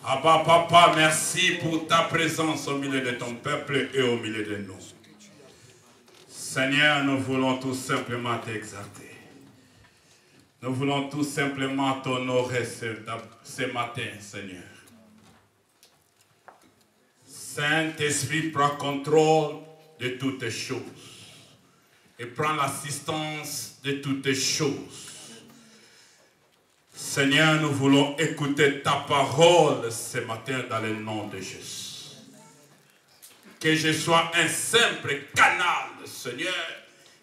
Abba Papa, merci pour ta présence au milieu de ton peuple et au milieu de nous. Seigneur, nous voulons tout simplement t'exalter. Nous voulons tout simplement t'honorer ce matin, Seigneur. Saint-Esprit, prends contrôle de toutes choses et prends l'assistance de toutes choses. Seigneur, nous voulons écouter ta parole ce matin dans le nom de Jésus. Que je sois un simple canal, Seigneur,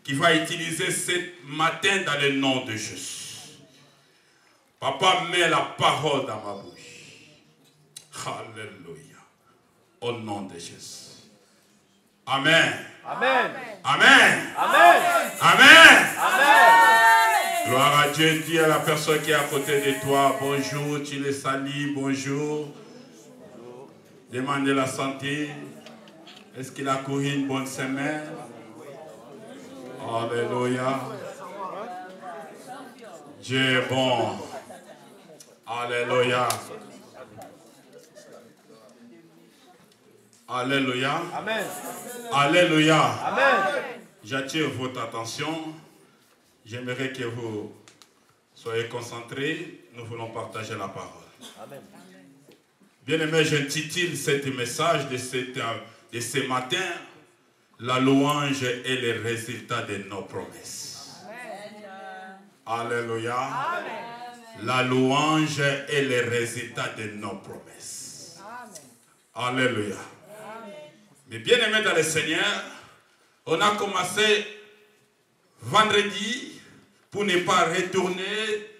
qui va utiliser ce matin dans le nom de Jésus. Papa, mets la parole dans ma bouche. Alléluia. Au nom de Jésus. Amen. Amen. Amen. Amen. Amen. Amen. Gloire à Dieu, dis à la personne qui est à côté de toi, bonjour, tu les salues, bonjour. Demande la santé. Est-ce qu'il a couru une bonne semaine? Alléluia. Dieu est bon. Alléluia. Alléluia. Amen. Alléluia. Amen. J'attire votre attention. J'aimerais que vous soyez concentrés. Nous voulons partager la parole. Amen. Bien-aimés, j'intitule ce message de ce matin, la louange et les résultats de nos promesses. Amen. Alléluia. Amen. La louange et les résultats de nos promesses. Amen. Alléluia. Amen. Mais bien-aimés dans le Seigneur, on a commencé vendredi pour ne pas retourner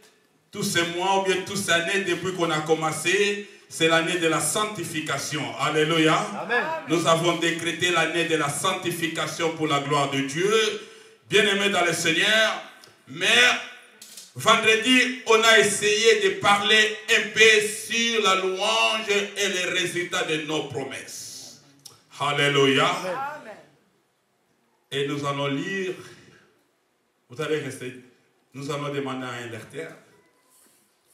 tous ces mois ou bien toutes ces années depuis qu'on a commencé. C'est l'année de la sanctification. Alléluia. Amen. Nous avons décrété l'année de la sanctification pour la gloire de Dieu. Bien-aimés dans le Seigneur, mais vendredi, on a essayé de parler un peu sur la louange et les résultats de nos promesses. Alléluia. Amen. Et nous allons lire. Vous allez rester. Nous allons demander à un lecteur,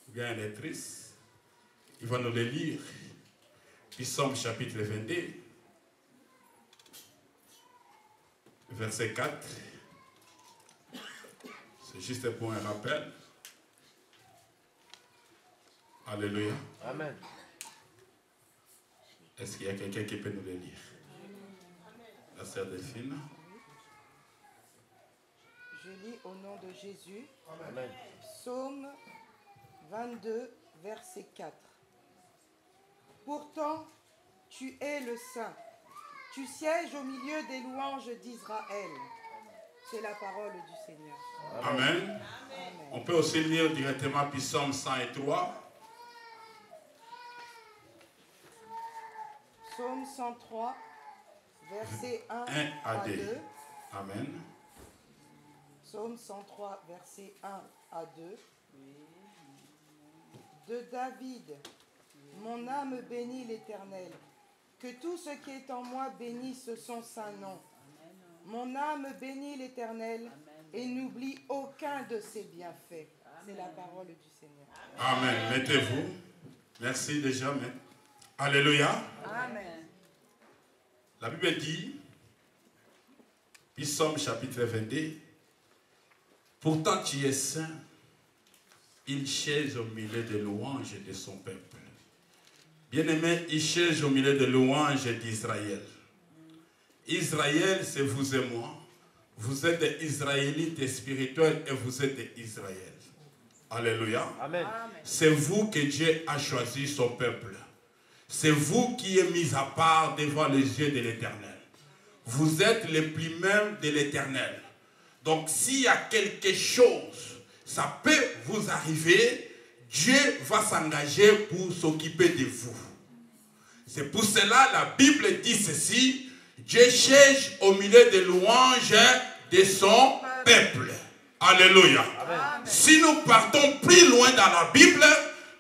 ou bien à une lectrice. Il va nous le lire. Psaume chapitre 22, verset 4. C'est juste pour un rappel. Alléluia. Amen. Est-ce qu'il y a quelqu'un qui peut nous le lire? La sœur Delphine. Je lis au nom de Jésus. Amen. Psaume 22, verset 4. Pourtant, tu es le Saint. Tu sièges au milieu des louanges d'Israël. C'est la parole du Seigneur. Amen. Amen. On peut aussi lire directement Psaume 103. Psaume 103, verset 1 à à 2. 2. Amen. Psaume 103, verset 1 à 2. De David, mon âme bénit l'Éternel. Que tout ce qui est en moi bénisse son saint nom. Mon âme bénit l'Éternel et n'oublie aucun de ses bienfaits. C'est la parole du Seigneur. Amen. Mettez-vous. Merci déjà. Alléluia. Amen. La Bible dit, Psaume chapitre 22, pourtant tu es saint, il chaise au milieu des louanges de son peuple. Bien-aimé, il chaise au milieu des louanges d'Israël. Israël, c'est vous et moi. Vous êtes des Israélites spirituels et vous êtes des Israël. Alléluia. Amen. C'est vous que Dieu a choisi son peuple. C'est vous qui êtes mis à part devant les yeux de l'Éternel. Vous êtes les plus mêmes de l'Éternel. Donc s'il y a quelque chose, ça peut vous arriver, Dieu va s'engager pour s'occuper de vous. C'est pour cela la Bible dit ceci, Dieu cherche au milieu des louanges de son peuple. Alléluia. Amen. Si nous partons plus loin dans la Bible,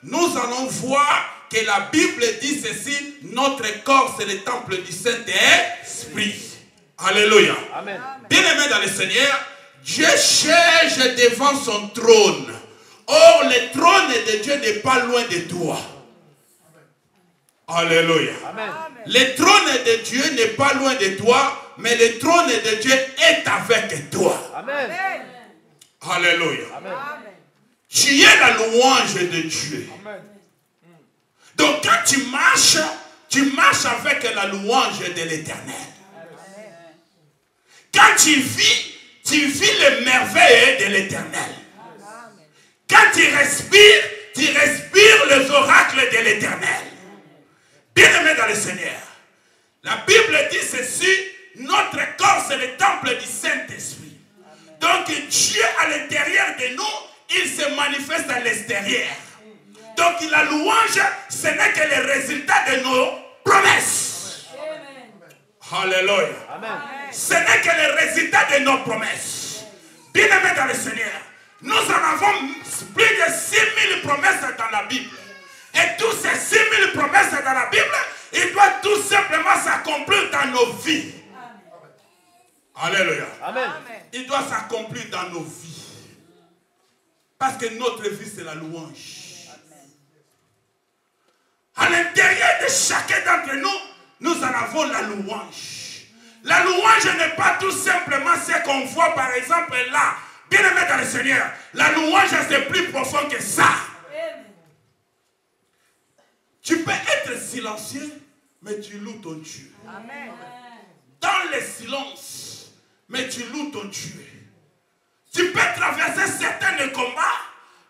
nous allons voir que la Bible dit ceci, notre corps c'est le temple du Saint-Esprit. Alléluia. Amen. Bien-aimés dans le Seigneur, Dieu cherche devant son trône. Or, le trône de Dieu n'est pas loin de toi. Alléluia. Amen. Le trône de Dieu n'est pas loin de toi, mais le trône de Dieu est avec toi. Amen. Alléluia. Amen. Tu es la louange de Dieu. Amen. Donc quand tu marches avec la louange de l'Éternel. Quand tu vis les merveilles de l'Éternel. Quand tu respires les oracles de l'Éternel. Bien-aimé dans le Seigneur, la Bible dit ceci, notre corps c'est le temple du Saint-Esprit. Donc Dieu à l'intérieur de nous, il se manifeste à l'extérieur. Donc la louange, ce n'est que le résultat de nos promesses. Alléluia. Amen. Ce n'est que le résultat de nos promesses. Bien-aimé dans le Seigneur, nous en avons plus de 6000 promesses dans la Bible. Et toutes ces 6000 promesses dans la Bible, il doit tout simplement s'accomplir dans nos vies. Alléluia. Amen. Il doit s'accomplir dans nos vies. Parce que notre vie, c'est la louange. À l'intérieur de chacun d'entre nous, nous en avons la louange. La louange n'est pas tout simplement ce qu'on voit par exemple là. Bien aimé dans le Seigneur, la louange c'est plus profond que ça. Tu peux être silencieux, mais tu loues ton Dieu. Amen. Dans le silence, mais tu loues ton Dieu. Tu peux traverser certains combats,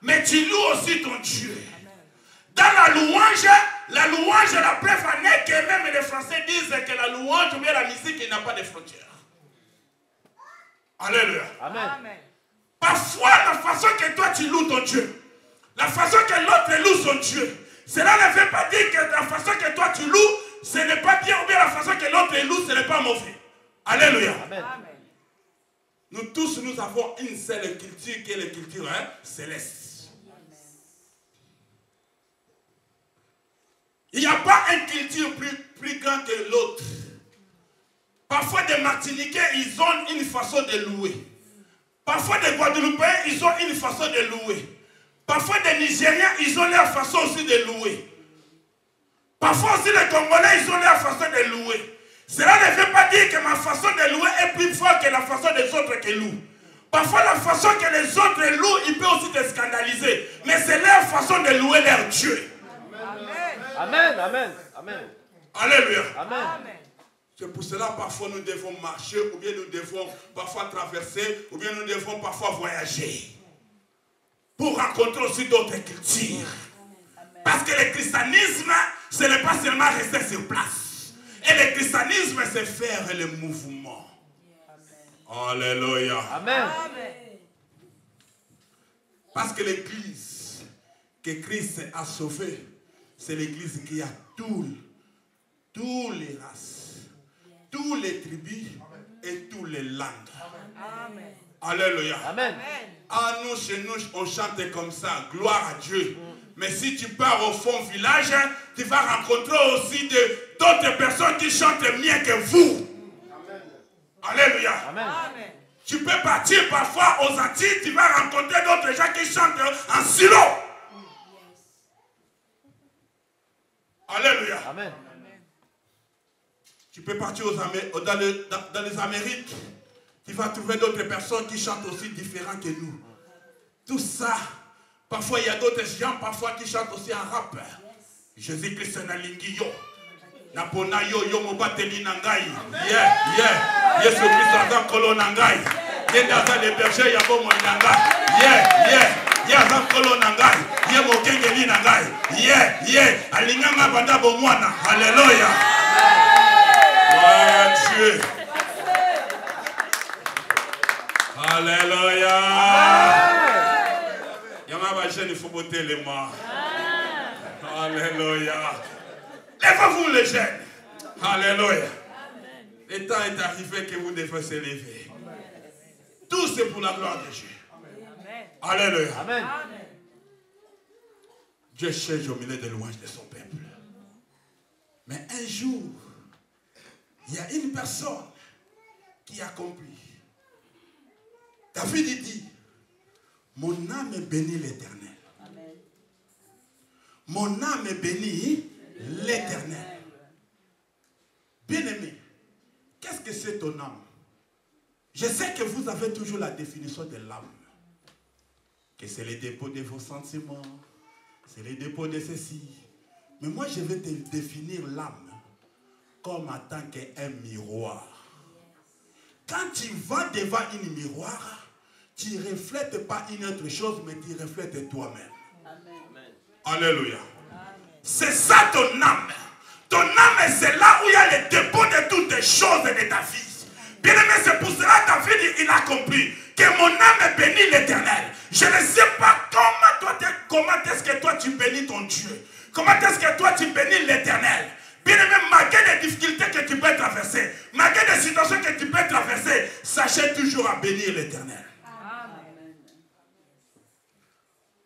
mais tu loues aussi ton Dieu. Dans la louange, la preuve en est que même les Français disent que la louange ou bien la musique n'a pas de frontières. Alléluia. Amen. Parfois, la façon que toi tu loues ton Dieu, la façon que l'autre loue son Dieu, cela ne veut pas dire que la façon que toi tu loues, ce n'est pas bien, ou bien la façon que l'autre loue, ce n'est pas mauvais. Alléluia. Amen. Nous tous, nous avons une seule culture qui est la culture céleste. Il n'y a pas une culture plus grande que l'autre. Parfois des Martiniquais, ils ont une façon de louer. Parfois des Guadeloupéens, ils ont une façon de louer. Parfois des Nigériens, ils ont leur façon aussi de louer. Parfois aussi les Congolais, ils ont leur façon de louer. Cela ne veut pas dire que ma façon de louer est plus forte que la façon des autres qui louent. Parfois la façon que les autres louent, il peut aussi te scandaliser. Mais c'est leur façon de louer leur Dieu. Amen. Amen. Amen. Alléluia. Amen. C'est pour cela parfois nous devons marcher, ou bien nous devons parfois traverser, ou bien nous devons parfois voyager. Pour rencontrer aussi d'autres cultures. Parce que le christianisme, ce n'est pas seulement rester sur place. Et le christianisme, c'est faire le mouvement. Alléluia. Amen. Parce que l'église que Christ a sauvée, c'est l'église qui a tous les races, tous les tribus et toutes les langues. Amen. Alléluia. Amen. Ah, nous, chez nous, on chante comme ça, gloire à Dieu. Mais si tu pars au fond village, tu vas rencontrer aussi d'autres personnes qui chantent mieux que vous. Amen. Alléluia. Amen. Tu peux partir parfois aux Antilles, tu vas rencontrer d'autres gens qui chantent en silo. Alléluia. Amen. Tu peux partir dans les Amériques. Tu vas trouver d'autres personnes qui chantent aussi différents que nous. Tout ça, parfois il y a d'autres gens parfois qui chantent aussi en rap. Jésus-Christ na lingiyo. Napona yo yo mobateli nangai. Yeah. Yesu Christ azan kolo nangai. Yenda za le berger ya bomo nangai. Yeah. Azan kolo nangai. Ye mokengeli nangai. Yeah. Alinganga banda bomwana. Alléluia. Gloire à Dieu. Alléluia. Yama jeune, il faut botter les mains. Alléluia. Lèvez-vous les jeunes. Alléluia. Le temps est arrivé que vous devez se lever. Tout c'est pour la gloire de Dieu. Alléluia. Amen. Dieu cherche au milieu des louanges de son peuple. Mais un jour, il y a une personne qui accomplit. David dit, mon âme bénit l'Éternel. Mon âme bénit l'Éternel. Bien-aimé, qu'est-ce que c'est ton âme? Je sais que vous avez toujours la définition de l'âme. Que c'est le dépôt de vos sentiments, c'est le dépôt de ceci. Mais moi, je vais te définir l'âme comme en tant qu'un miroir. Quand tu vas devant un miroir, tu ne reflètes pas une autre chose, mais tu reflètes toi-même. Alléluia. C'est ça ton âme. Ton âme, c'est là où il y a le dépôt de toutes les choses de ta vie. Bien aimé, c'est pour cela que David, il a compris que mon âme bénit l'Éternel. Je ne sais pas comment est-ce que toi tu bénis ton Dieu. Comment est-ce que toi tu bénis l'Éternel. Bien aimé, malgré les difficultés que tu peux traverser, malgré les situations que tu peux traverser, sachez toujours à bénir l'Éternel.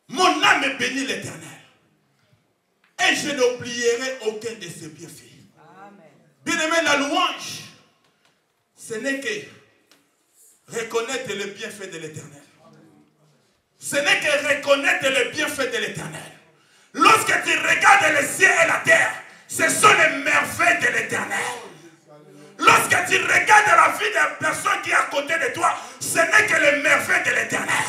Mon âme bénit l'Éternel. Et je n'oublierai aucun de ses bienfaits. Bien aimé, la louange, ce n'est que reconnaître le bienfait de l'Éternel. Ce n'est que reconnaître le bienfait de l'Éternel. Lorsque tu regardes le ciel et la terre, ce sont les merveilles de l'Éternel. Lorsque tu regardes la vie d'une personne qui est à côté de toi, ce n'est que les merveilles de l'Éternel.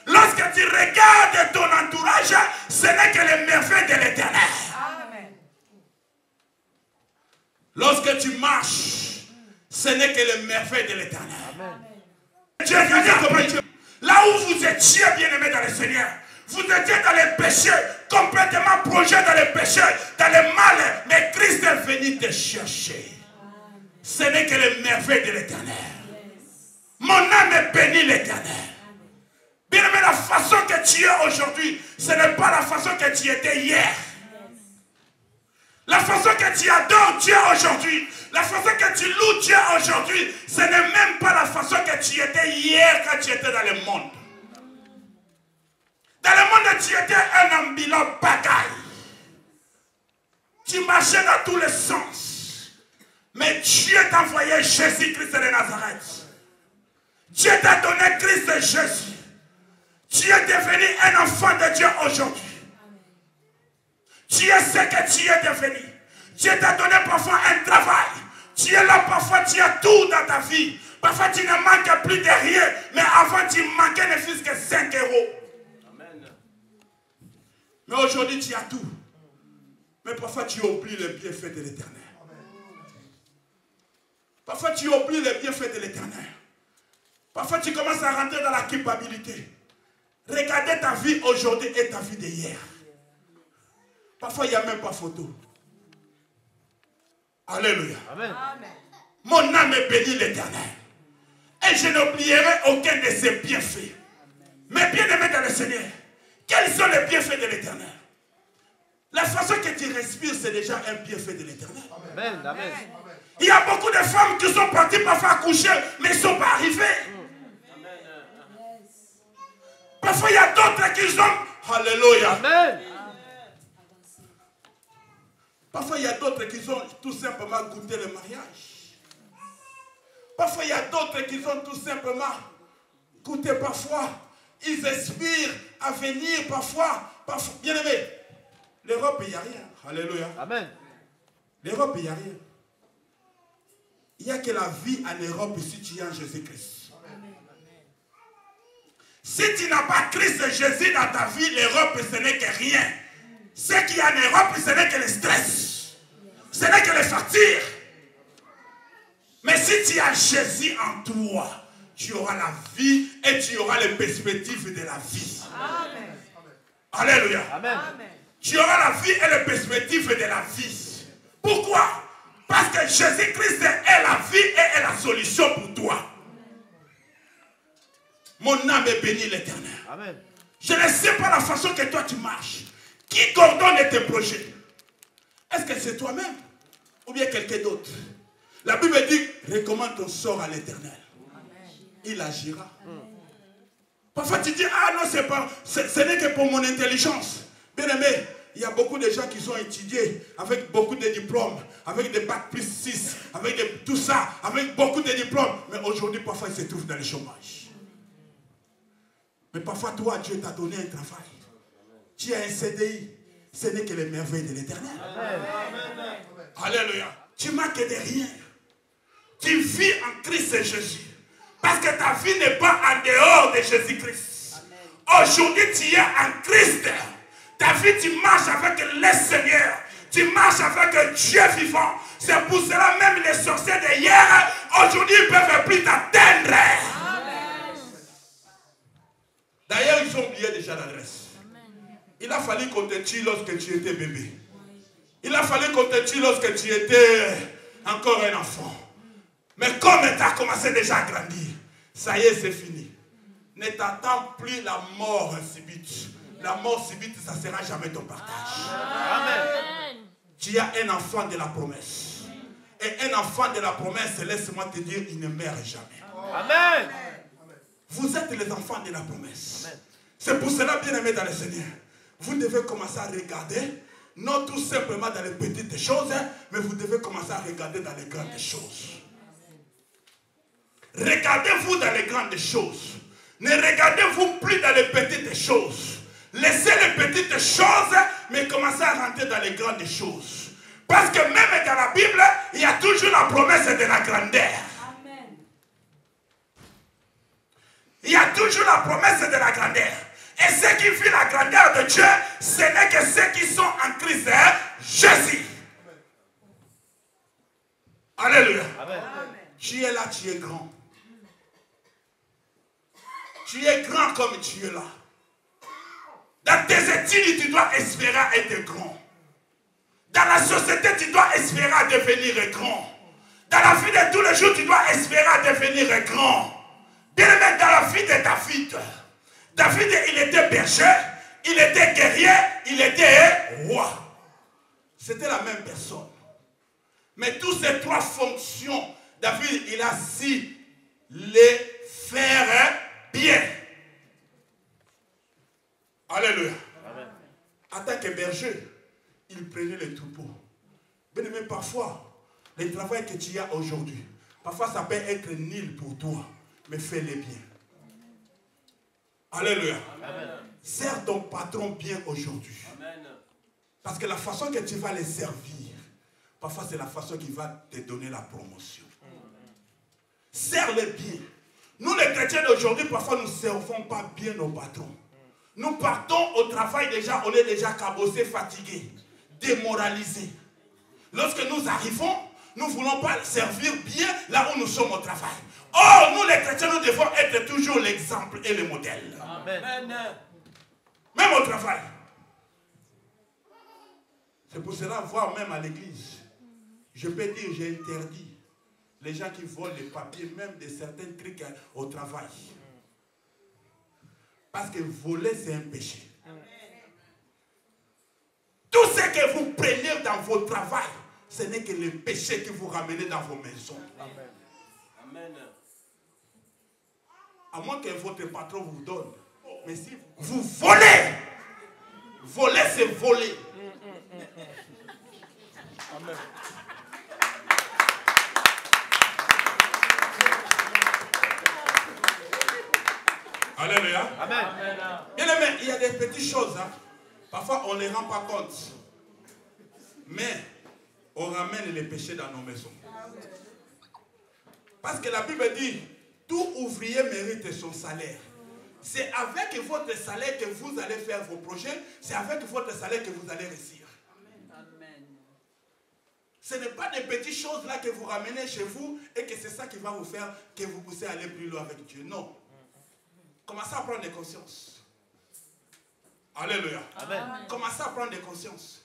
Lorsque tu regardes ton entourage, ce n'est que les merveilles de l'Éternel. Lorsque tu marches, ce n'est que les merveilles de l'Éternel. Dieu, là où vous étiez bien-aimés dans le Seigneur, vous étiez dans les péchés, complètement plongés dans les péchés, dans le mal, mais Christ est venu te chercher. Ce n'est que les merveilles de l'Éternel. Mon âme bénit l'Éternel. Bien-aimé, la façon que tu es aujourd'hui, ce n'est pas la façon que tu étais hier. La façon que tu adores Dieu aujourd'hui, la façon que tu loues Dieu aujourd'hui, ce n'est même pas la façon que tu étais hier quand tu étais dans le monde. Dans le monde, tu étais un ambulant bagaille. Tu marchais dans tous les sens. Mais Dieu t'a envoyé Jésus-Christ de Nazareth. Dieu t'a donné Christ Jésus. Tu es devenu un enfant de Dieu aujourd'hui. Tu es ce que tu es devenu. Dieu t'a donné parfois un travail. Tu es là parfois, tu as tout dans ta vie. Parfois tu ne manques plus de rien. Mais avant tu manquais ne fût-ce que 5 euros. Amen. Mais aujourd'hui tu as tout. Mais parfois tu oublies le bienfait de l'Éternel. Parfois tu oublies le bienfait de l'Éternel. Parfois tu commences à rentrer dans la culpabilité. Regardez ta vie aujourd'hui et ta vie d'hier. Parfois, il n'y a même pas photo. Alléluia. Amen. Mon âme bénit l'Éternel. Et je n'oublierai aucun de ses bienfaits. Mais bien aimé dans le Seigneur, quels sont les bienfaits de l'Éternel? La façon que tu respires, c'est déjà un bienfait de l'Éternel. Amen. Amen. Il y a beaucoup de femmes qui sont parties parfois accoucher, mais ils ne sont pas arrivées. Parfois, il y a d'autres qui sont... Alléluia. Amen. Parfois, il y a d'autres qui ont tout simplement goûté le mariage. Parfois, il y a d'autres qui ont tout simplement goûté parfois. Ils aspirent à venir parfois. Bien aimé, l'Europe, il n'y a rien. Alléluia. Amen. L'Europe, il n'y a rien. Il n'y a que la vie en Europe si tu es en Jésus-Christ. Si tu n'as pas Christ Jésus dans ta vie, l'Europe, ce n'est que rien. Ce qu'il y a en Europe, ce n'est que le stress. Ce n'est que les factures. Mais si tu as Jésus en toi, tu auras la vie et tu auras les perspectives de la vie. Amen. Alléluia. Amen. Tu auras la vie et les perspectives de la vie. Pourquoi? Parce que Jésus-Christ est la vie et est la solution pour toi. Mon âme bénit l'Éternel. Amen. Je ne sais pas la façon que toi tu marches. Qui coordonne tes projets? Est-ce que c'est toi-même ou bien quelqu'un d'autre? La Bible dit, recommande ton sort à l'Éternel. Il agira. Parfois tu dis, ah non, ce n'est que pour mon intelligence. Bien aimé, il y a beaucoup de gens qui ont étudié avec beaucoup de diplômes, avec des bac plus 6, avec tout ça, avec beaucoup de diplômes. Mais aujourd'hui, parfois, ils se trouvent dans le chômage. Mais parfois, toi, Dieu t'a donné un travail. Tu as un CDI. Ce n'est que les merveilles de l'Éternel. Alléluia. Tu manques de rien. Tu vis en Christ Jésus. Parce que ta vie n'est pas en dehors de Jésus-Christ. Aujourd'hui, tu es en Christ. Ta vie, tu marches avec le Seigneur. Tu marches avec Dieu vivant. C'est pour cela même les sorciers d'hier, aujourd'hui, ils ne peuvent plus t'atteindre. D'ailleurs, ils ont oublié déjà l'adresse. Il a fallu qu'on te tue lorsque tu étais bébé. Il a fallu qu'on te tue lorsque tu étais encore un enfant. Mais comme tu as commencé déjà à grandir, ça y est, c'est fini. Ne t'attends plus la mort subite. La mort subite, ça ne sera jamais ton partage. Amen. Tu as un enfant de la promesse. Et un enfant de la promesse, laisse-moi te dire, il ne meurt jamais. Amen. Vous êtes les enfants de la promesse. C'est pour cela, bien aimé dans le Seigneur, vous devez commencer à regarder, non tout simplement dans les petites choses, mais vous devez commencer à regarder dans les grandes choses. Regardez-vous dans les grandes choses. Ne regardez-vous plus dans les petites choses. Laissez les petites choses, mais commencez à rentrer dans les grandes choses. Parce que même dans la Bible, il y a toujours la promesse de la grandeur. Amen. Il y a toujours la promesse de la grandeur. Et ce qui fait la grandeur de Dieu, ce n'est que ceux qui sont en Christ Jésus. Alléluia. Amen. Tu es là, tu es grand. Tu es grand comme tu es là. Dans tes études, tu dois espérer être grand. Dans la société, tu dois espérer devenir grand. Dans la vie de tous les jours, tu dois espérer devenir grand. Bien aimé, dans la vie de David. David, il était berger, il était guerrier, il était roi. C'était la même personne. Mais toutes ces trois fonctions, David, il a su les faire bien. Alléluia. Amen. En tant que berger, il prenait les troupeaux. Bien aimé, parfois, le travail que tu as aujourd'hui, parfois ça peut être nul pour toi, mais fais-le bien. Alléluia. Amen. Sers ton patron bien aujourd'hui. Parce que la façon que tu vas les servir, parfois c'est la façon qui va te donner la promotion. Sers-les bien. Nous les chrétiens d'aujourd'hui, parfois nous ne servons pas bien nos patrons. Nous partons au travail déjà, on est déjà cabossé, fatigué, démoralisé. Lorsque nous arrivons, nous ne voulons pas servir bien là où nous sommes au travail. Or, nous les chrétiens, nous devons être toujours l'exemple et le modèle. Amen. Même au travail. C'est pour cela, voir même à l'église, je peux dire, j'ai interdit les gens qui volent les papiers, même de certains trucs au travail. Parce que voler, c'est un péché. Tout ce que vous prenez dans votre travail, ce n'est que le péché que vous ramenez dans vos maisons. Amen. Amen. À moins que votre patron vous donne. Mais si vous volez, voler, c'est voler. Amen. Alléluia. Amen. Bien aimé, il y a des petites choses. Hein. Parfois, on ne les rend pas compte. Mais, on ramène les péchés dans nos maisons. Parce que la Bible dit, tout ouvrier mérite son salaire. C'est avec votre salaire que vous allez faire vos projets. C'est avec votre salaire que vous allez réussir. Amen. Ce n'est pas des petites choses là que vous ramenez chez vous et que c'est ça qui va vous faire que vous puissiez aller plus loin avec Dieu. Non. Commencez à prendre des consciences. Alléluia. Amen. Commencez à prendre des consciences.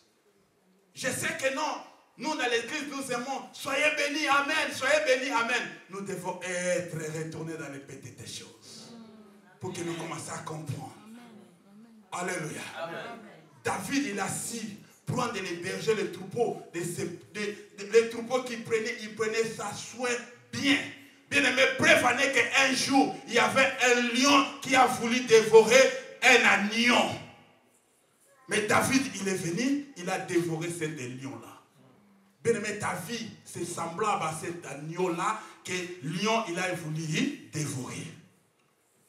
Je sais que non. Nous, dans l'église, nous aimons. Soyez bénis, amen. Soyez bénis, amen. Nous devons être retournés dans les petites choses. Pour que nous commencions à comprendre. Alléluia. Amen. David, il a su prendre les bergers, les troupeaux. Les troupeaux qu'il prenait, il prenait sa soin bien. Bien aimé, prévenez qu'un jour, il y avait un lion qui a voulu dévorer un agneau. Mais David, il est venu, il a dévoré cet lion-là. Bien aimé, ta vie, c'est semblable à cet agneau-là que lion, il a voulu dévorer.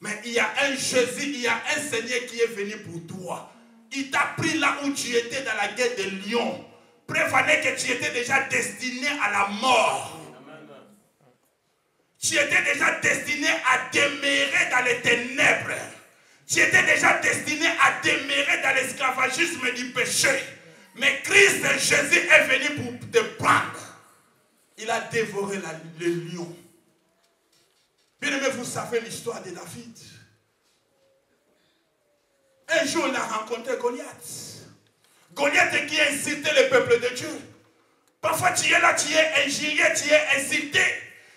Mais il y a un Jésus, il y a un Seigneur qui est venu pour toi. Il t'a pris là où tu étais dans la guerre de Lion. Prévenez que tu étais déjà destiné à la mort. Tu étais déjà destiné à demeurer dans les ténèbres. Tu étais déjà destiné à demeurer dans l'esclavagisme du péché. Mais Christ Jésus est venu pour te prendre. Il a dévoré le lion. Bien aimé, vous savez l'histoire de David. Un jour, il a rencontré Goliath. Goliath qui a incité le peuple de Dieu. Parfois, tu es là, tu es injurié, tu es incité.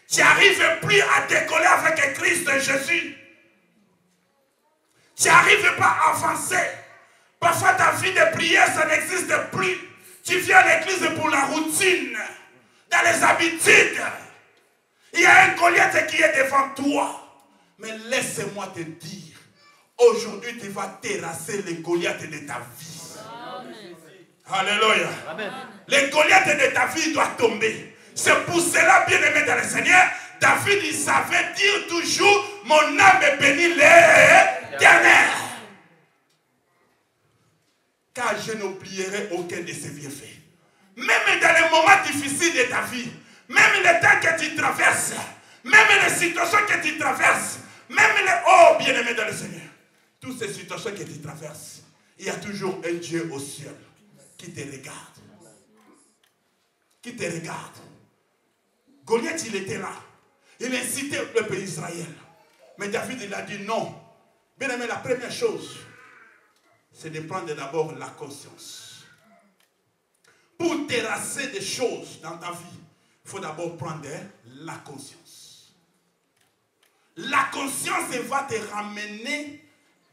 Tu n'arrives plus à décoller avec Christ Jésus. Tu n'arrives pas à avancer. Parfois, ta vie de prière, ça n'existe plus. Tu viens à l'église pour la routine, dans les habitudes. Il y a un Goliath qui est devant toi. Mais laisse-moi te dire, aujourd'hui, tu vas terrasser les Goliaths de ta vie. Amen. Alléluia. Amen. Les Goliaths de ta vie doivent tomber. C'est pour cela, bien aimé dans le Seigneur, David, il savait dire toujours, mon âme bénit l'Éternel. Car je n'oublierai aucun de ses bienfaits. Même dans les moments difficiles de ta vie, même les temps que tu traverses, même les situations que tu traverses, même les... Oh, bien aimé dans le Seigneur, toutes ces situations que tu traverses, il y a toujours un Dieu au ciel qui te regarde. Qui te regarde. Goliath, il était là. Il incitait le peuple d'Israël. Mais David, il a dit non. Bien aimé, la première chose, c'est de prendre d'abord la conscience. Pour terrasser des choses dans ta vie, il faut d'abord prendre la conscience. La conscience va te ramener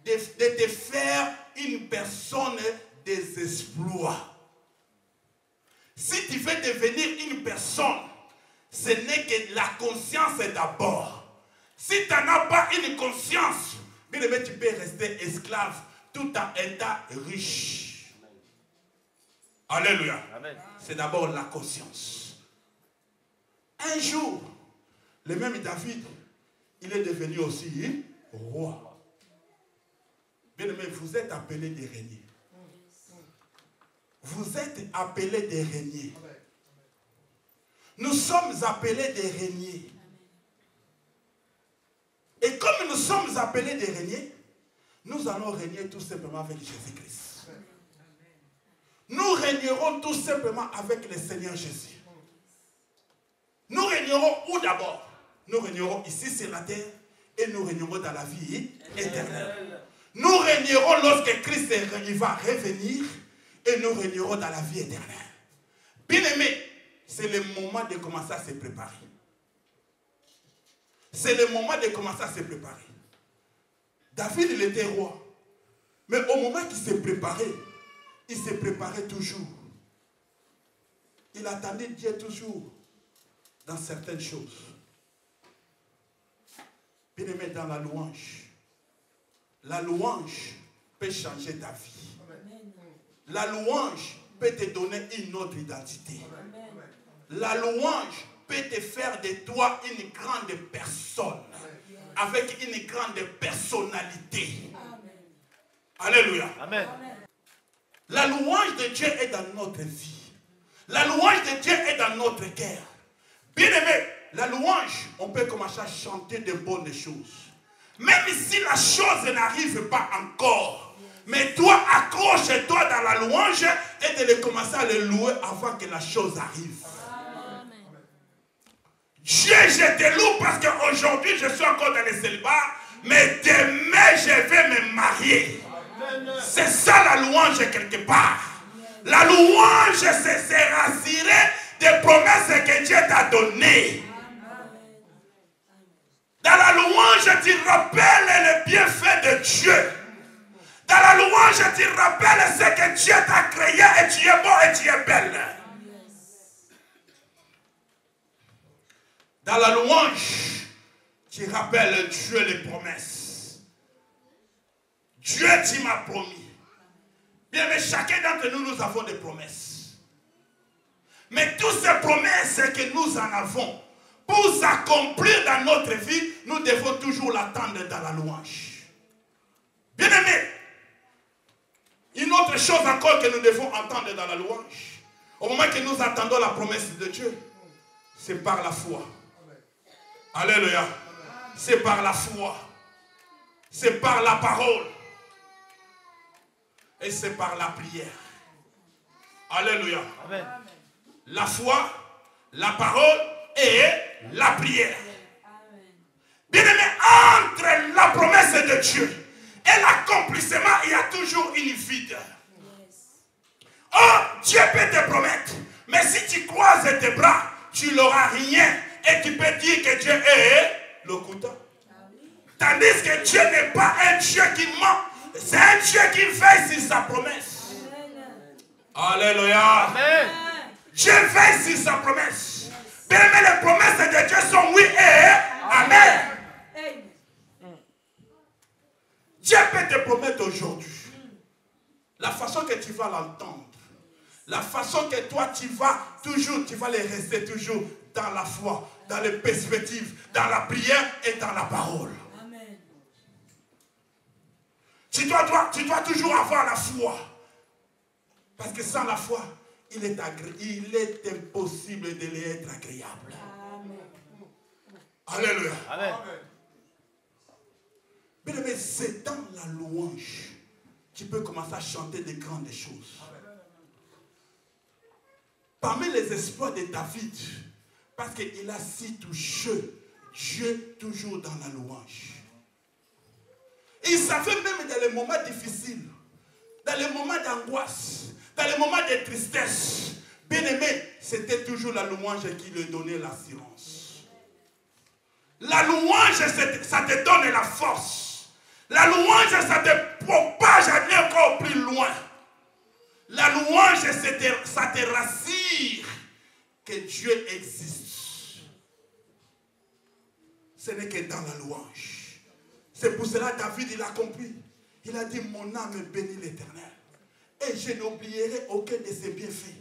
de te faire une personne des exploits. Si tu veux devenir une personne, ce n'est que la conscience d'abord. Si tu n'as pas une conscience, bien aimé, tu peux rester esclave tout en étant riche. Alléluia. C'est d'abord la conscience. Un jour, le même David, il est devenu aussi roi. Bien aimé, vous êtes appelés de régner. Vous êtes appelés de régner. Nous sommes appelés de régner. Et comme nous sommes appelés de régner, nous allons régner tout simplement avec Jésus-Christ. Nous régnerons tout simplement avec le Seigneur Jésus. Nous régnerons où d'abord? Nous régnerons ici sur la terre et nous régnerons dans la vie éternelle. Nous régnerons lorsque Christ va revenir et nous régnerons dans la vie éternelle. Bien aimé, c'est le moment de commencer à se préparer. C'est le moment de commencer à se préparer. David, il était roi. Mais au moment qu'il s'est préparé, il se préparait toujours. Il attendait Dieu toujours dans certaines choses. Bien aimé, dans la louange peut changer ta vie. La louange peut te donner une autre identité. La louange peut te faire de toi une grande personne, avec une grande personnalité. Alléluia. Amen. La louange de Dieu est dans notre vie. La louange de Dieu est dans notre cœur. Bien aimé, la louange, on peut commencer à chanter de bonnes choses. Même si la chose n'arrive pas encore, mais toi, accroche-toi dans la louange et de commencer à le louer avant que la chose arrive. Dieu, je te loue parce qu'aujourd'hui, je suis encore dans le célibat, mais demain, je vais me marier. C'est ça la louange quelque part. La louange, c'est se rassurer des promesses que Dieu t'a données. Dans la louange, tu rappelles le bienfait de Dieu. Dans la louange, tu rappelles ce que Dieu t'a créé et tu es beau et tu es belle. Dans la louange, tu rappelles Dieu les promesses. Dieu, tu m'as promis. Bien, mais chacun d'entre nous, nous avons des promesses. Mais toutes ces promesses que nous en avons, pour s'accomplir dans notre vie, nous devons toujours l'attendre dans la louange. Bien-aimés, une autre chose encore que nous devons entendre dans la louange, au moment que nous attendons la promesse de Dieu, c'est par la foi. Alléluia. C'est par la foi. C'est par la parole. Et c'est par la prière. Alléluia. Amen. La foi, la parole et la prière. Bien-aimé, entre la promesse de Dieu et l'accomplissement, il y a toujours une vide. Oh, Dieu peut te promettre, mais si tu croises tes bras, tu n'auras rien. Et tu peux dire que Dieu est le couteau. Tandis que Dieu n'est pas un Dieu qui ment. C'est un Dieu qui veille sur sa promesse. Alléluia. Amen. Dieu veille sur sa promesse. Bien aimé, les promesses de Dieu sont oui et amen. Dieu peut te promettre aujourd'hui. La façon que tu vas l'entendre. La façon que toi tu vas les rester toujours dans la foi, dans les perspectives, dans la prière et dans la parole. Amen. Tu dois toujours avoir la foi. Parce que sans la foi, il est impossible de lui être agréable. Amen. Alléluia. Amen. Bien aimé, c'est dans la louange tu peux commencer à chanter de grandes choses. Parmi les exploits de David, parce qu'il a si touché Dieu toujours dans la louange. Il savait même dans les moments difficiles, dans les moments d'angoisse, dans les moments de tristesse, bien aimé, c'était toujours la louange qui lui donnait l'assurance. La louange, ça te donne la force. La louange, ça te propage à aller encore plus loin. La louange, ça te rassure que Dieu existe. Ce n'est que dans la louange. C'est pour cela que David, il a compris. Il a dit, mon âme bénit l'Éternel. Et je n'oublierai aucun de ses bienfaits.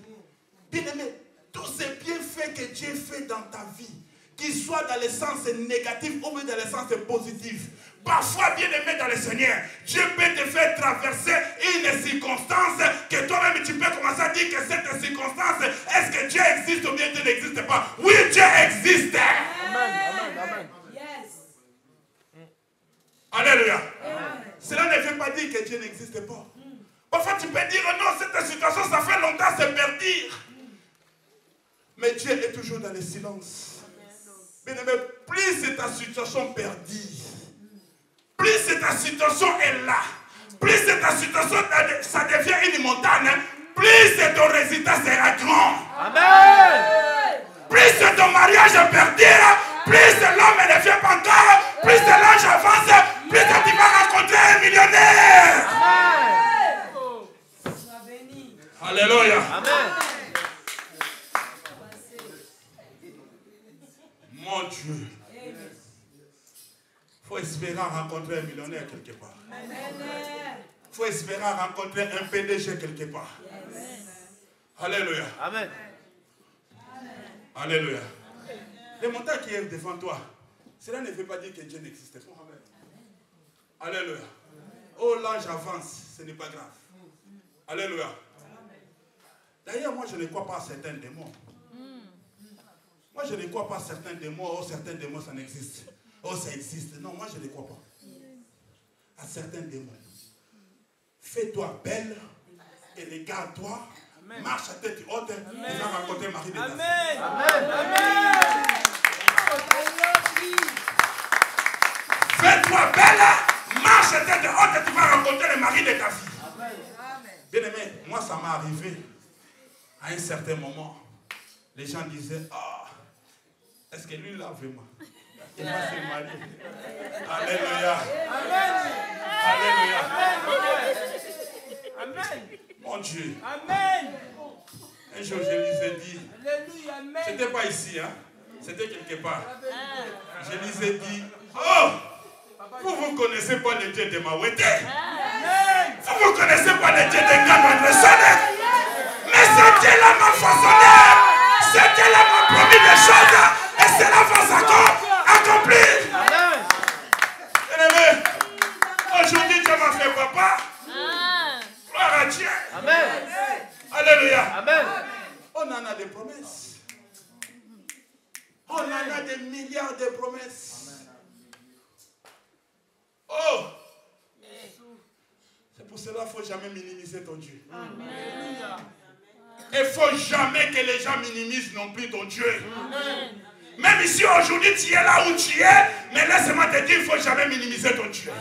Bien aimé, tous ces bienfaits que Dieu fait dans ta vie, qu'ils soient dans le sens négatif ou dans le sens positif, parfois, bien aimé dans le Seigneur, Dieu peut te faire traverser une circonstance que toi-même tu peux commencer à dire que cette circonstance, est-ce que Dieu existe ou bien Dieu n'existe pas? Oui, Dieu existe. Amen, amen, amen. Yes. Alléluia. Cela ne veut pas dire que Dieu n'existe pas. Parfois, tu peux dire non, cette situation, ça fait longtemps, c'est perdu. Mais Dieu est toujours dans le silence. Bien aimé, plus c'est ta situation perdue, plus ta situation est là, plus ta situation ça devient une montagne, plus ton résultat sera grand. Amen. Plus ton mariage est perdu, plus l'homme ne vient pas encore, plus l'ange avance, plus tu vas rencontrer un millionnaire. Amen. Alléluia. Amen. Mon Dieu. Il faut espérer rencontrer un millionnaire quelque part. Il faut espérer rencontrer un PDG quelque part. Alléluia. Amen. Alléluia. Les montagnes qui est devant toi, cela ne veut pas dire que Dieu n'existe pas. Alléluia. Oh, l'ange avance, ce n'est pas grave. Alléluia. D'ailleurs, moi je ne crois pas à certains démons. Moi je ne crois pas à certains démons. Oh, certains démons ça n'existe. Oh, ça existe. Non, moi je ne crois pas à certains démons. Fais-toi belle et regarde-toi. Marche à tête haute et va rencontrer Marie de David. Amen. Amen. Amen. Fais-toi belle, marche à tête haute et tu vas rencontrer le mari de David. Bien aimé, moi ça m'est arrivé à un certain moment. Les gens disaient, ah, est-ce que lui là vraiment? Il va se marier. Alléluia. Amen. Alléluia. Amen. Mon Dieu. Amen. Un jour, je lui ai dit, Alléluia. Amen. c'était pas ici, hein? C'était quelque part. Je lui ai dit, oh, vous connaissez pas le Dieu de Mawete. Vous ne connaissez pas le Dieu de Gandresone. Mais ce Dieu-là m'a façonné. Ce Dieu-là m'a promis des choses. Et cela va s'accomplir. Bien-aimé, aujourd'hui Dieu m'a fait papa. Gloire à Dieu. Amen. Alléluia. Amen. On en a des promesses. On en a des milliards de promesses. Oh! C'est pour cela qu'il ne faut jamais minimiser ton Dieu. Il ne faut jamais que les gens minimisent non plus ton Dieu. Même ici aujourd'hui, tu es là où tu es, mais laisse-moi te dire, il ne faut jamais minimiser ton Dieu.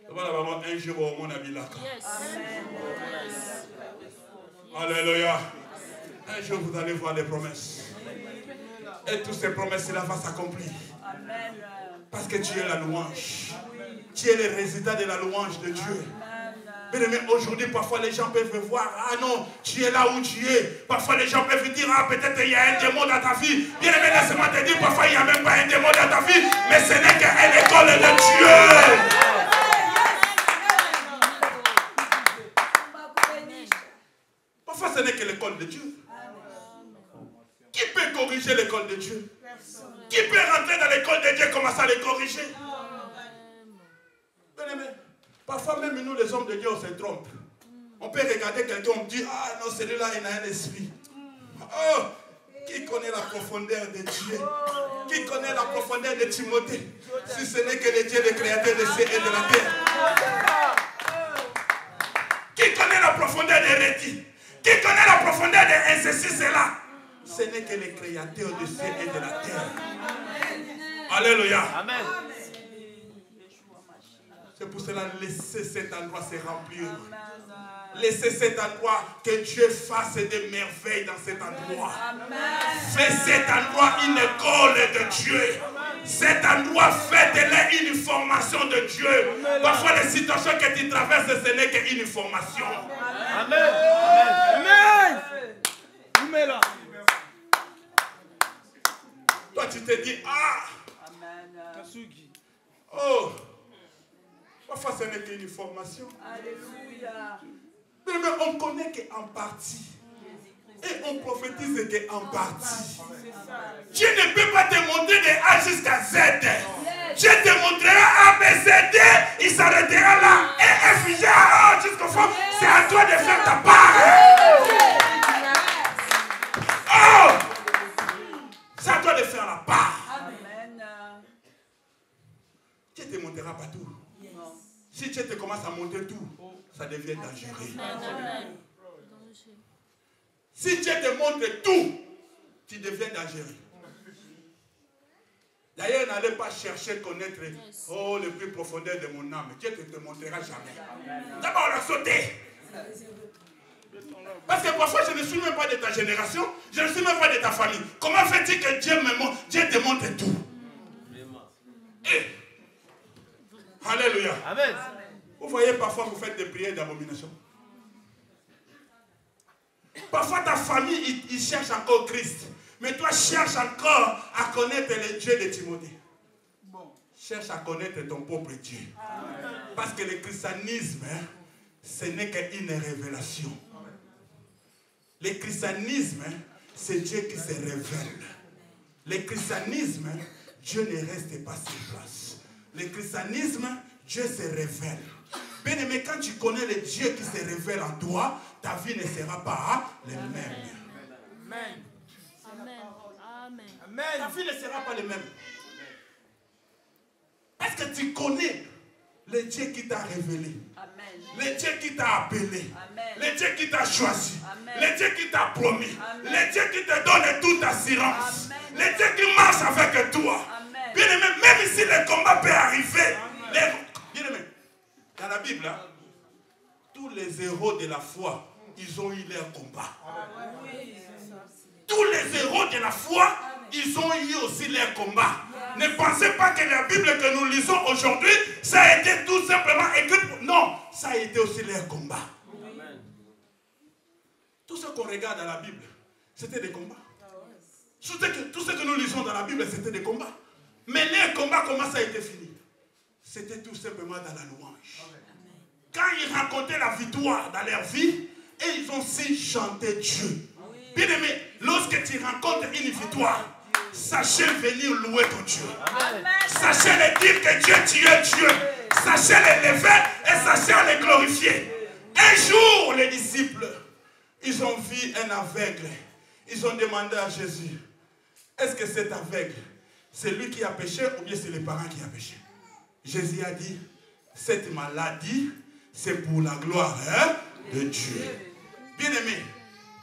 Voilà vraiment un jour au monde à Bilaka. Alléluia. Un jour vous allez voir les promesses. Et toutes ces promesses-là vont s'accomplir. Parce que tu es la louange. Tu es le résultat de la louange de Dieu. Mais aujourd'hui, parfois les gens peuvent voir, ah non, tu es là où tu es. Parfois les gens peuvent dire, ah peut-être il y a un démon dans ta vie. Bien aimé, laisse-moi te dire, parfois il n'y a même pas un démon dans ta vie, mais ce n'est qu'une école de Dieu. Parfois ce n'est que l'école de Dieu. Qui peut corriger l'école de Dieu? Qui peut rentrer dans l'école de Dieu et commencer à les corriger? Bien aimé, parfois même nous les hommes de Dieu on se trompe. On peut regarder quelqu'un, on dit, ah non, celui-là il a un esprit. Oh, qui connaît la profondeur de Dieu? Qui connaît la profondeur de Timothée? Si ce n'est que le Dieu, le créateur des cieux et de la terre. Qui connaît la profondeur des rédits? Qui connaît la profondeur de ceci, cela? Ce n'est que le créateur des cieux et de la terre. Alléluia. Amen. C'est pour cela, laissez cet endroit se remplir. Laissez cet endroit, que Dieu fasse des merveilles dans cet endroit. Fais cet endroit une école de Dieu. Cet endroit, faites-le une formation de Dieu. Parfois, les situations que tu traverses, ce n'est qu'une formation. Amen. Amen. Amen. Toi, tu te dis, ah, oh, parfois ce n'est qu'une formation. Alléluia. Mais on connaît qu'en partie. Et on prophétise qu'en partie. Dieu ne peut pas te montrer de A jusqu'à Z. Dieu te montrera A, B, C, D. Il s'arrêtera là. Et F, G, A, jusqu'au fond. C'est à toi de faire ta part. Oh! C'est à toi de faire la part. Dieu te montrera partout. Si Dieu te commence à montrer tout, ça devient dangereux. Si Dieu te montre tout, tu deviens dangereux. D'ailleurs, n'allez pas chercher à connaître le plus profondeur de mon âme. Dieu ne te montrera jamais. D'abord, on a sauté. Parce que parfois, je ne suis même pas de ta génération, je ne suis même pas de ta famille. Comment fait-il que Dieu te montre tout? Alléluia. Amen. Vous voyez, parfois, vous faites des prières d'abomination. Parfois, ta famille, il cherche encore Christ. Mais toi, cherche encore à connaître le Dieu de Timothée. Cherche à connaître ton propre Dieu. Parce que le christianisme, ce n'est qu'une révélation. Le christianisme, c'est Dieu qui se révèle. Le christianisme, Dieu ne reste pas sur place. Le christianisme, Dieu se révèle. Bien aimé, quand tu connais le Dieu qui se révèle en toi, ta vie ne sera pas la même. Amen. Amen. Ta vie ne sera pas la même. Parce que tu connais le Dieu qui t'a révélé. Amen. Le Dieu qui t'a appelé. Amen. Le Dieu qui t'a choisi. Amen. Le Dieu qui t'a promis. Amen. Le Dieu qui te donne toute assurance. Amen. Le Dieu qui marche avec toi. Amen. Bien aimé, même si le combat peut arriver. Bien aimé, dans la Bible, hein, tous les héros de la foi, ils ont eu leur combat. Tous les héros de la foi, ils ont eu aussi leur combat. Ne pensez pas que la Bible que nous lisons aujourd'hui, ça a été tout simplement écrit. Non, ça a été aussi leur combat. Amen. Tout ce qu'on regarde dans la Bible, c'était des combats. Tout ce que nous lisons dans la Bible, c'était des combats. Mais leur combat, comment ça a été fini? C'était tout simplement dans la louange. Quand ils racontaient la victoire dans leur vie, et ils ont aussi chanté Dieu. Bien-aimé, lorsque tu rencontres une victoire, sachez venir louer ton Dieu. Amen. Sachez le dire que Dieu, tu es Dieu. Sachez l'élever et sachez le glorifier. Un jour, les disciples, ils ont vu un aveugle. Ils ont demandé à Jésus, est-ce que cet aveugle, c'est lui qui a péché ou bien c'est les parents qui ont péché? Jésus a dit, cette maladie, c'est pour la gloire de Dieu. Bien-aimé,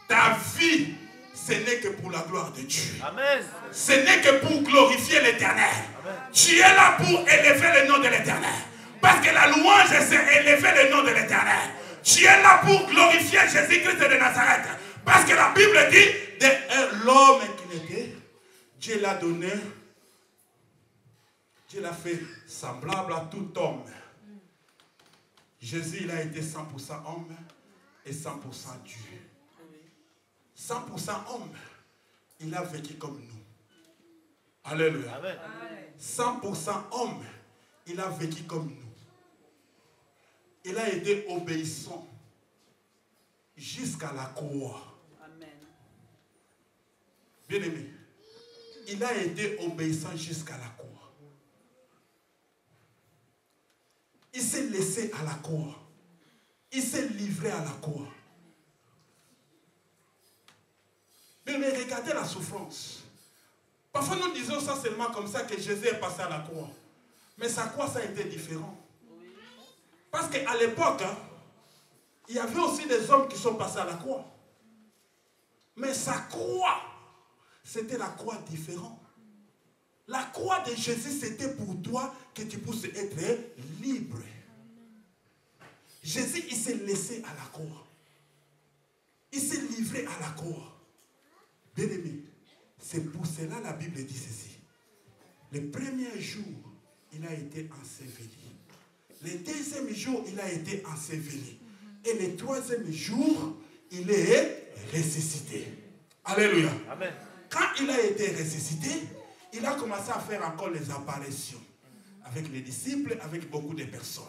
ta vie, ce n'est que pour la gloire de Dieu. Amen. Ce n'est que pour glorifier l'Éternel. Tu es là pour élever le nom de l'Éternel. Parce que la louange, c'est élever le nom de l'Éternel. Tu es là pour glorifier Jésus-Christ de Nazareth. Parce que la Bible dit, de l'homme qui n'était, Dieu l'a donné, Dieu l'a fait semblable à tout homme. Jésus, il a été 100% homme et 100% Dieu. 100% homme, il a vécu comme nous. Alléluia. Amen. 100% homme, il a vécu comme nous. Il a été obéissant jusqu'à la croix. Bien-aimé, il a été obéissant jusqu'à la croix. Il s'est laissé à la croix. Il s'est livré à la croix. Mais regardez la souffrance. Parfois nous disons ça seulement comme ça que Jésus est passé à la croix. Mais sa croix, ça a été différent. Parce qu'à l'époque, il y avait aussi des hommes qui sont passés à la croix. Mais sa croix, c'était la croix différente. La croix de Jésus, c'était pour toi que tu puisses être libre. Jésus, il s'est laissé à la croix. Il s'est livré à la croix. Bien-aimé, c'est pour cela la Bible dit ceci. Le premier jour, il a été enseveli. Le deuxième jour, il a été enseveli. Et le troisième jour, il est ressuscité. Alléluia. Amen. Quand il a été ressuscité, il a commencé à faire encore les apparitions avec les disciples, avec beaucoup de personnes.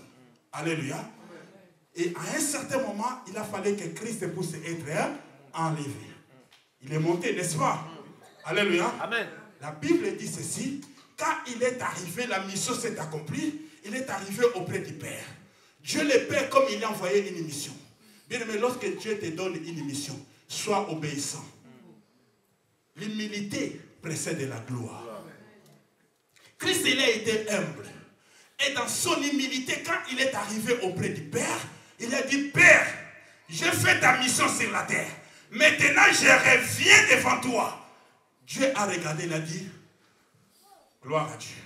Alléluia. Et à un certain moment, il a fallu que Christ puisse être enlevé. Il est monté, n'est-ce pas? Alléluia. Amen. La Bible dit ceci. Quand il est arrivé, la mission s'est accomplie. Il est arrivé auprès du Père. Dieu le Père, comme il a envoyé une mission. Bien aimé, lorsque Dieu te donne une mission, sois obéissant. L'humilité précède la gloire. Christ, il a été humble. Et dans son humilité, quand il est arrivé auprès du Père, il a dit, Père, j'ai fait ta mission sur la terre. Maintenant, je reviens devant toi. Dieu a regardé, il a dit, gloire à Dieu.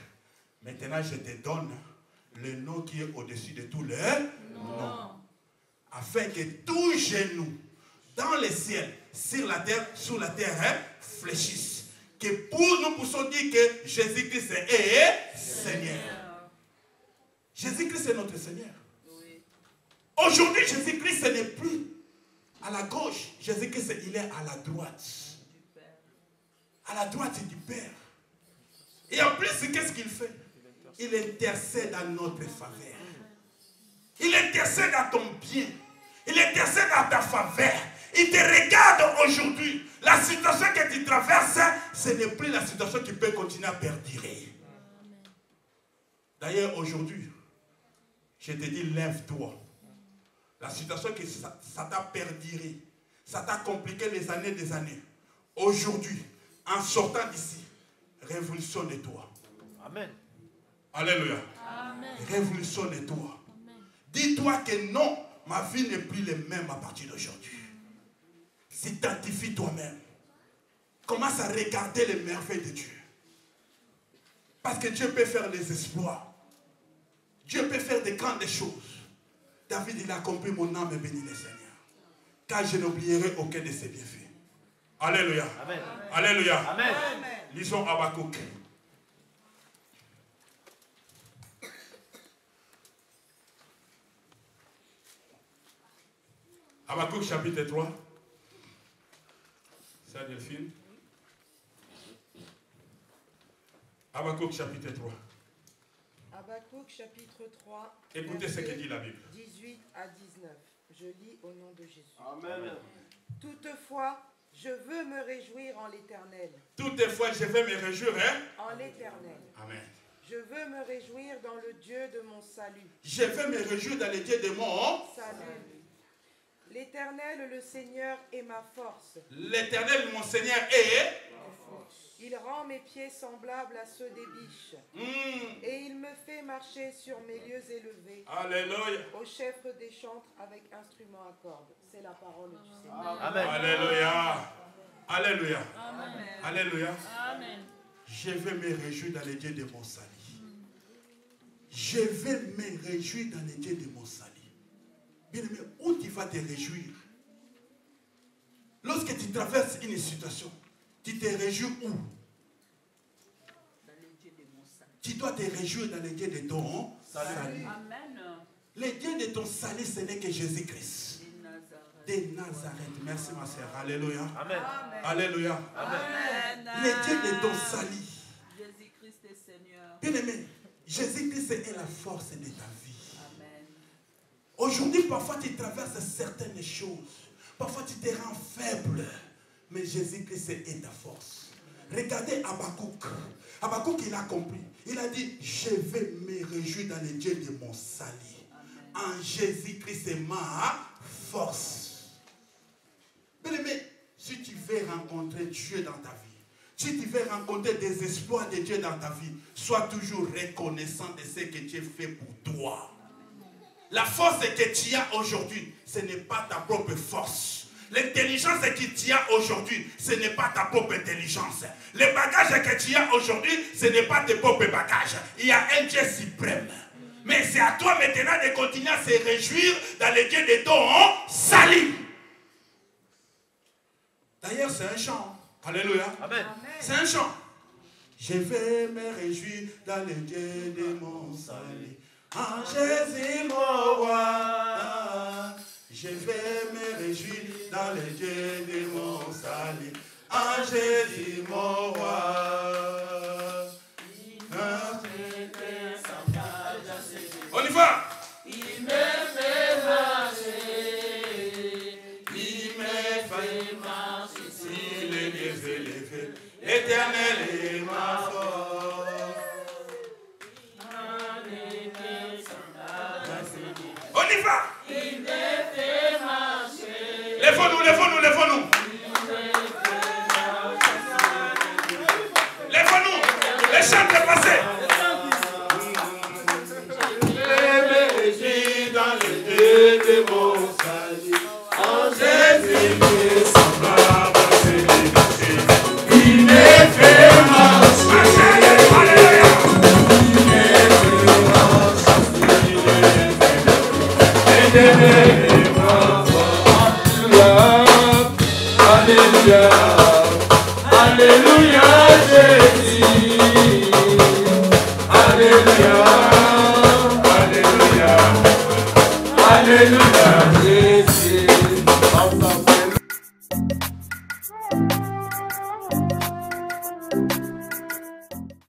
Maintenant, je te donne le nom qui est au-dessus de tous les noms. Afin que tout genou, dans le ciel, sur la terre, sous la terre, fléchisse. Que pour nous puissions dire que Jésus-Christ est Seigneur. Jésus-Christ est notre Seigneur. Oui. Aujourd'hui, Jésus-Christ n'est plus à la gauche. Jésus-Christ, il est à la droite. À la droite du Père. Et en plus, qu'est-ce qu'il fait? Il intercède à notre faveur. Il intercède à ton bien. Il intercède à ta faveur. Il te regarde aujourd'hui. La situation que tu traverses, ce n'est plus la situation qui peut continuer à perdurer. D'ailleurs, aujourd'hui, je te dis, lève-toi. La situation que ça t'a perduré, ça t'a compliqué les années des années. Aujourd'hui, en sortant d'ici, révolutionne-toi. Amen. Alléluia. Amen. Révolutionne-toi. Dis-toi que non, ma vie n'est plus la même à partir d'aujourd'hui. S'identifie toi-même. Commence à regarder les merveilles de Dieu. Parce que Dieu peut faire des exploits. Dieu peut faire des grandes choses. David, il a compris, mon âme est bénie le Seigneur. Car je n'oublierai aucun de ses bienfaits. Alléluia. Amen. Alléluia. Amen. Lisons Habakkuk. Habakkuk chapitre 3. Ça, Delphine. Habakkuk chapitre 3. Habakkuk chapitre 3. Écoutez ce que dit la Bible. 18 à 19. Je lis au nom de Jésus. Amen. Toutefois, Je veux me réjouir en l'Éternel. Toutefois, je vais me réjouir, hein? En l'Éternel. Amen. Je veux me réjouir dans le Dieu de mon salut. Je vais me réjouir dans le Dieu de mon salut. L'Éternel, le Seigneur, est ma force. L'Éternel, mon Seigneur, est. Il rend mes pieds semblables à ceux des biches. Et il me fait marcher sur mes lieux élevés. Alléluia. Au chef des chantres avec instruments à cordes. C'est la parole du Seigneur. Amen. Alléluia. Alléluia. Amen. Alléluia. Amen. Je vais me réjouir dans le Dieu de mon salut. Je vais me réjouir dans le Dieu de mon salut. Bien aimé, où tu vas te réjouir? Lorsque tu traverses une situation, tu te réjouis où? Tu dois te réjouir dans le Dieu de ton salut. Amen. Le Dieu de ton salut, ce n'est que Jésus-Christ. De Nazareth. Merci ma soeur. Alléluia. Amen. Alléluia. Amen. Le Dieu de ton salut. Jésus-Christ est Seigneur. Bien aimé, Jésus-Christ est la force de ta vie. Amen. Aujourd'hui, parfois tu traverses certaines choses. Parfois tu te rends faible. Mais Jésus-Christ est ta force. Regardez Habakkuk. Habakkuk, il a compris. Il a dit, je vais me réjouir dans le Dieu de mon salut. En Jésus-Christ, c'est ma force. Bien aimé, si tu veux rencontrer Dieu dans ta vie, si tu veux rencontrer des exploits de Dieu dans ta vie, sois toujours reconnaissant de ce que Dieu fait pour toi. La force que tu as aujourd'hui, ce n'est pas ta propre force. L'intelligence que tu as aujourd'hui, ce n'est pas ta propre intelligence. Les bagages que tu as aujourd'hui, ce n'est pas tes propres bagages. Il y a un Dieu suprême. Mais c'est à toi maintenant de continuer à se réjouir dans le Dieu de ton salut. D'ailleurs, c'est un chant. Alléluia. Amen. C'est un chant. Je vais me réjouir dans le Dieu de mon salut. En Jésus mon roi. Je vais me réjouir dans le Dieu de mon salut. En Jésus mon roi. On y va. Il me fait marcher. Il me fait marcher. S'il est bien élevé, l'Éternel est ma force. On y va. Il me fait marcher. Lèvons-nous, lèvons-nous, lèvons-nous. Lèvons-nous. Les chants sont passés. Dans le Dieu de mon salut, en Jésus-Christ, semblable à Jésus. Il me fait marcher. Alléluia. Il me fait marcher. Alléluia. Alléluia. Alléluia, Jésus.